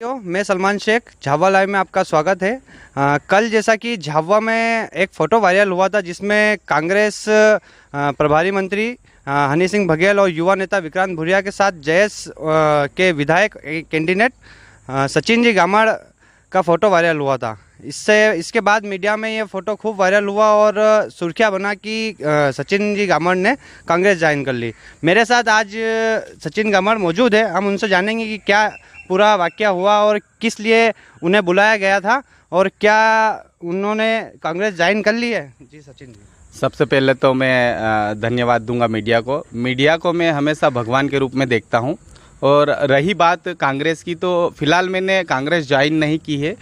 मैं सलमान शेख, झाबुआ लाइव में आपका स्वागत है। कल जैसा कि झाबुआ में एक फ़ोटो वायरल हुआ था जिसमें कांग्रेस प्रभारी मंत्री हनी सिंह बघेल और युवा नेता विक्रांत भूरिया के साथ जयस के विधायक कैंडिडेट सचिन जी गामड़ का फ़ोटो वायरल हुआ था। इसके बाद मीडिया में ये फ़ोटो खूब वायरल हुआ और सुर्खियाँ बना कि सचिन जी गामड़ ने कांग्रेस ज्वाइन कर ली। मेरे साथ आज सचिन गामड़ मौजूद है। हम उनसे जानेंगे कि क्या पूरा वाकया हुआ और किस लिए उन्हें बुलाया गया था और क्या उन्होंने कांग्रेस ज्वाइन कर ली है। जी सचिन जी, सबसे पहले तो मैं धन्यवाद दूंगा मीडिया को मैं हमेशा भगवान के रूप में देखता हूं। और रही बात कांग्रेस की, तो फिलहाल मैंने कांग्रेस ज्वाइन नहीं की है।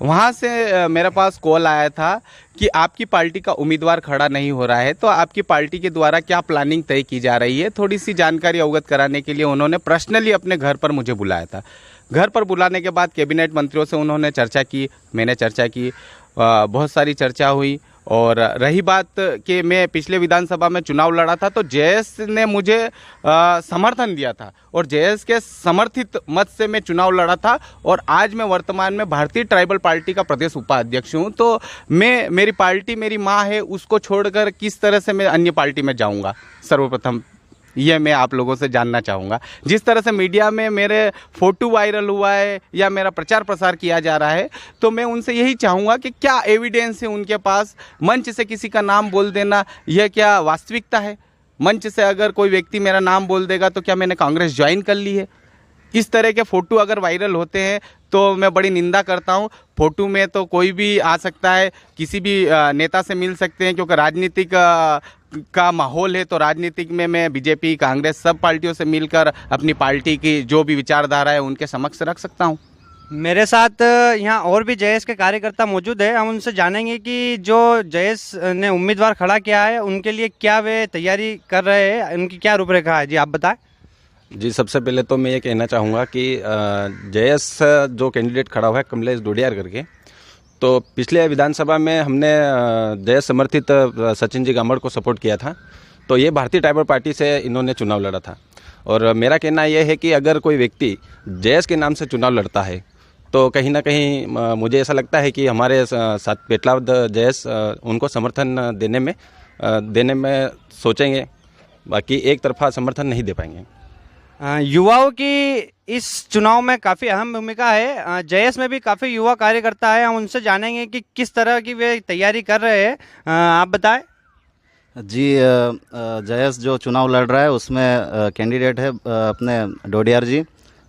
वहाँ से मेरे पास कॉल आया था कि आपकी पार्टी का उम्मीदवार खड़ा नहीं हो रहा है, तो आपकी पार्टी के द्वारा क्या प्लानिंग तय की जा रही है, थोड़ी सी जानकारी अवगत कराने के लिए उन्होंने पर्सनली अपने घर पर मुझे बुलाया था। घर पर बुलाने के बाद कैबिनेट मंत्रियों से उन्होंने चर्चा की, मैंने चर्चा की, बहुत सारी चर्चा हुई। और रही बात कि मैं पिछले विधानसभा में चुनाव लड़ा था, तो जयस ने मुझे समर्थन दिया था और जयस के समर्थित मत से मैं चुनाव लड़ा था। और आज मैं वर्तमान में भारतीय ट्राइबल पार्टी का प्रदेश उपाध्यक्ष हूं। तो मेरी पार्टी मेरी माँ है, उसको छोड़कर किस तरह से मैं अन्य पार्टी में जाऊंगा, सर्वप्रथम ये मैं आप लोगों से जानना चाहूँगा। जिस तरह से मीडिया में मेरे फ़ोटो वायरल हुआ है या मेरा प्रचार प्रसार किया जा रहा है, तो मैं उनसे यही चाहूँगा कि क्या एविडेंस है उनके पास। मंच से किसी का नाम बोल देना, यह क्या वास्तविकता है? मंच से अगर कोई व्यक्ति मेरा नाम बोल देगा तो क्या मैंने कांग्रेस ज्वाइन कर ली है? इस तरह के फ़ोटो अगर वायरल होते हैं तो मैं बड़ी निंदा करता हूं। फ़ोटो में तो कोई भी आ सकता है, किसी भी नेता से मिल सकते हैं, क्योंकि राजनीतिक का माहौल है। तो राजनीतिक में मैं बीजेपी, कांग्रेस सब पार्टियों से मिलकर अपनी पार्टी की जो भी विचारधारा है उनके समक्ष रख सकता हूं। मेरे साथ यहाँ और भी जयस के कार्यकर्ता मौजूद है। हम उनसे जानेंगे कि जो जयस ने उम्मीदवार खड़ा किया है उनके लिए क्या वे तैयारी कर रहे हैं, उनकी क्या रूपरेखा है। जी आप बताएं। जी, सबसे पहले तो मैं ये कहना चाहूँगा कि जयस जो कैंडिडेट खड़ा हुआ है कमलेश डोडियार करके, तो पिछले विधानसभा में हमने जयस समर्थित सचिन जी गामड़ को सपोर्ट किया था। तो ये भारतीय ट्राइबल पार्टी से इन्होंने चुनाव लड़ा था। और मेरा कहना यह है कि अगर कोई व्यक्ति जयस के नाम से चुनाव लड़ता है तो कहीं ना कहीं मुझे ऐसा लगता है कि हमारे साथ पेटलाद जयस उनको समर्थन देने में सोचेंगे, बाकी एक तरफा समर्थन नहीं दे पाएंगे। युवाओं की इस चुनाव में काफ़ी अहम भूमिका है। जयस में भी काफ़ी युवा कार्यकर्ता है। हम उनसे जानेंगे कि किस तरह की वे तैयारी कर रहे हैं। आप बताएं। जी, जयस जो चुनाव लड़ रहा है उसमें कैंडिडेट है अपने डोडियार जी।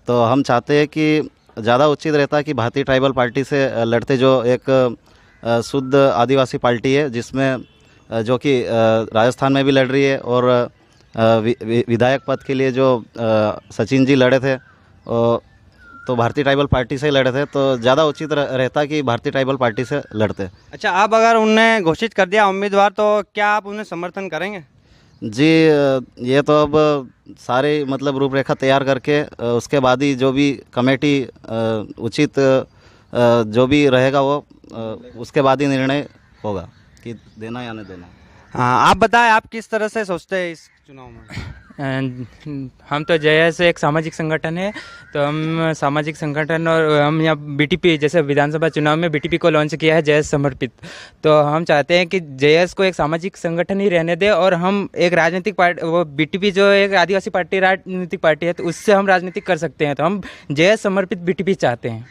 तो हम चाहते हैं कि ज़्यादा उचित रहता है कि भारतीय ट्राइबल पार्टी से लड़ते, जो एक शुद्ध आदिवासी पार्टी है, जिसमें जो कि राजस्थान में भी लड़ रही है और विधायक पद के लिए जो सचिन जी लड़े थे तो भारतीय ट्राइबल पार्टी से ही लड़े थे। तो ज़्यादा उचित रहता कि भारतीय ट्राइबल पार्टी से लड़ते। अच्छा, आप अगर उन्हें घोषित कर दिया उम्मीदवार तो क्या आप उन्हें समर्थन करेंगे? जी, ये तो अब सारे मतलब रूपरेखा तैयार करके उसके बाद ही जो भी कमेटी उचित जो भी रहेगा वो उसके बाद ही निर्णय होगा कि देना या नहीं देना। हाँ, आप बताएं, आप किस तरह से सोचते हैं इस चुनाव में? हम तो जयस एक सामाजिक संगठन है, तो हम सामाजिक संगठन और हम यहाँ बीटीपी, जैसे विधानसभा चुनाव में बीटीपी को लॉन्च किया है जयस समर्पित। तो हम चाहते हैं कि जयस को एक सामाजिक संगठन ही रहने दे और हम एक राजनीतिक पार्टी, वो बीटीपी जो एक आदिवासी पार्टी राजनीतिक पार्टी है, तो उससे हम राजनीतिक कर सकते हैं। तो हम जयस समर्पित बीटीपी चाहते हैं।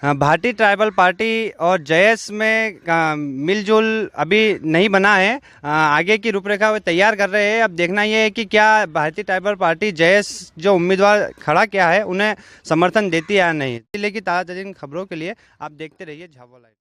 भारतीय ट्राइबल पार्टी और जयस में मिलजुल अभी नहीं बना है। आगे की रूपरेखा वे तैयार कर रहे हैं। अब देखना ये है कि क्या भारतीय ट्राइबल पार्टी जयस जो उम्मीदवार खड़ा किया है उन्हें समर्थन देती है या नहीं। जिले की ताज़ा खबरों के लिए आप देखते रहिए झाबुआ लाइव।